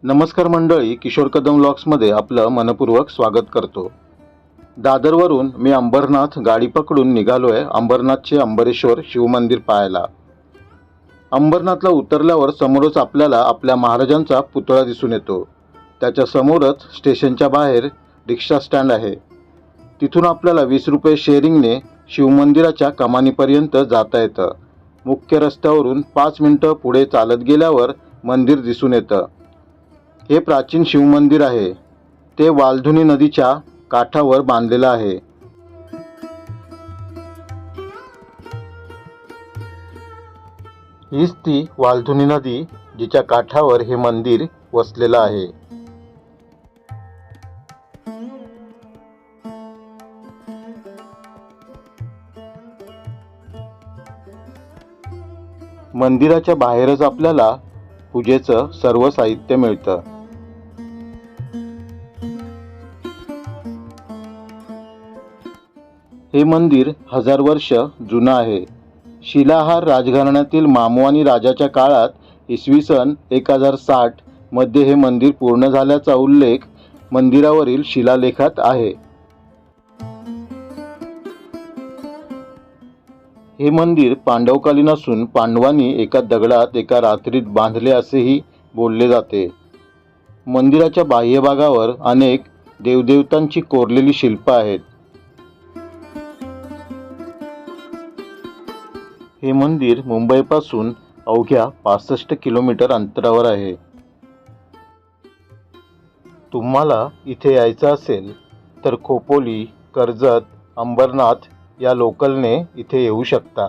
नमस्कार मंडळी, किशोर कदम व्लॉग्समध्ये आपलं मनपूर्वक स्वागत करतो। दादरवरून मी अंबरनाथ गाडी पकडून निघालोय अंबरनाथचे अंबरेश्वर शिवमंदिर पाहायला। अंबरनाथला उतरल्यावर समोरच आपल्याला आपल्या महाराजांचा पुतळा दिसून येतो। त्याच्या समोरच स्टेशनच्या बाहेर रिक्षा स्टँड आहे। तिथून आपल्याला 20 रुपये शेअरिंगने शिवमंदिराच्या कमानीपर्यंत जाता येतं। मुख्य रस्त्यावरून 5 मिनिटं पुढे चालत गेल्यावर मंदिर दिसून येतं। हे प्राचीन शिवमंदिर आहे। ते वालधुनी नदीच्या काठावर बांधलेलं आहे। हीच ती वालधुनी नदी जिच्या काठावर हे मंदिर वसलेलं आहे। मंदिराच्या बाहेरच आपल्याला पूजेचं सर्व साहित्य मिळतं। हे मंदिर 1000 वर्ष जुनं आहे। शिलाहार राजघराण्यातील मामवानी राजाच्या काळात इसवी सन 1060 मध्ये हे मंदिर पूर्ण झाल्याचा उल्लेख मंदिरावरील शिलालेखात आहे। हे मंदिर पांडवकालीन असून पांडवांनी एका दगडात एका रात्रीत बांधले असेही बोलले जाते। मंदिराच्या बाह्य भागावर अनेक देवदेवतांची कोरलेली शिल्प आहेत। हे मंदिर मुंबईपासून अवघ्या 65 किलोमीटर अंतरावर आहे। तुम्हाला इथे यायचं असेल तर खोपोली, कर्जत, अंबरनाथ या लोकलने इथे येऊ शकता।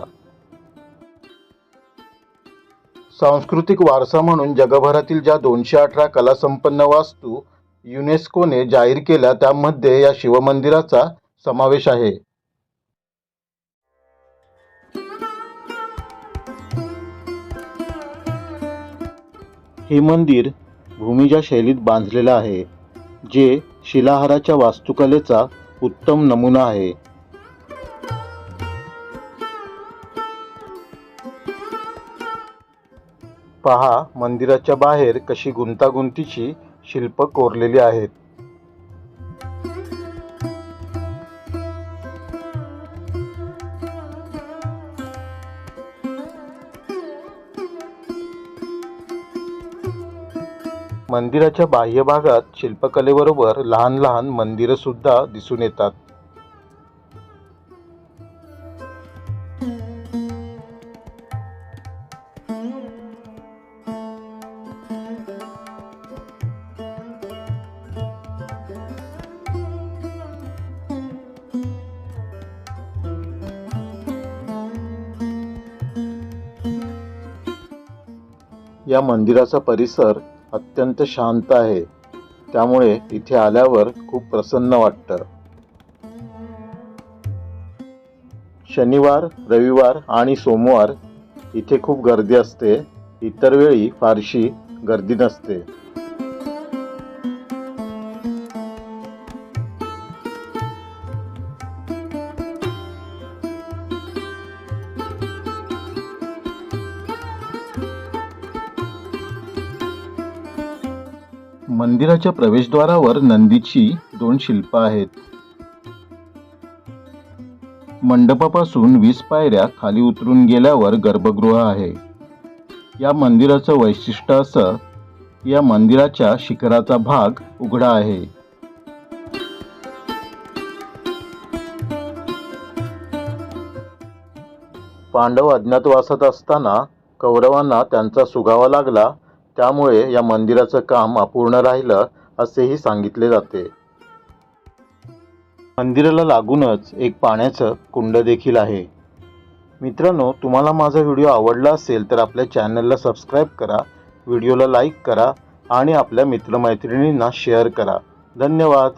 सांस्कृतिक वारसा म्हणून जगभरातील ज्या 218 कलासंपन्न वास्तू युनेस्कोने जाहीर केल्या त्यामध्ये या शिवमंदिराचा समावेश आहे। हे मंदिर भूमिजा शैलीत बांधलेलं आहे, जे शिलाहाराच्या वास्तुकलेचा उत्तम नमुना आहे। पहा मंदिराच्या बाहेर कशी गुंतागुंतीची शिल्प कोरलेली आहेत। मंदिराच्या बाह्य भागात शिल्पकलेबरोबर लहान लहान मंदिरं सुद्धा दिसून येतात। या मंदिराचा परिसर अत्यंत शांत आहे, त्यामुळे इथे आल्यावर खूप प्रसन्न वाटतं। शनिवार, रविवार आणि सोमवार इथे खूप गर्दी असते, इतर वेळी फारशी गर्दी नसते। मंदिराच्या प्रवेशद्वारावर नंदीची 2 शिल्प आहेत। मंडपापासून 20 पायऱ्या खाली उतरून गेल्यावर गर्भगृह आहे। या मंदिराचं वैशिष्ट्य असं या मंदिराच्या शिखराचा भाग उघडा आहे। पांडव अज्ञातवासात असताना कौरवांना त्यांचा सुगावा लागला, त्यामुळे या मंदिराचं काम अपूर्ण राहिलं असेही सांगितले जाते। मंदिराला लागूनच एक पाण्याचं कुंड देखील आहे। मित्रांनो, तुम्हाला माझा व्हिडिओ आवडला असेल तर आपल्या चॅनलला सबस्क्राईब करा, व्हिडिओला लाईक करा आणि आपल्या मित्रमैत्रिणींना शेअर करा। धन्यवाद।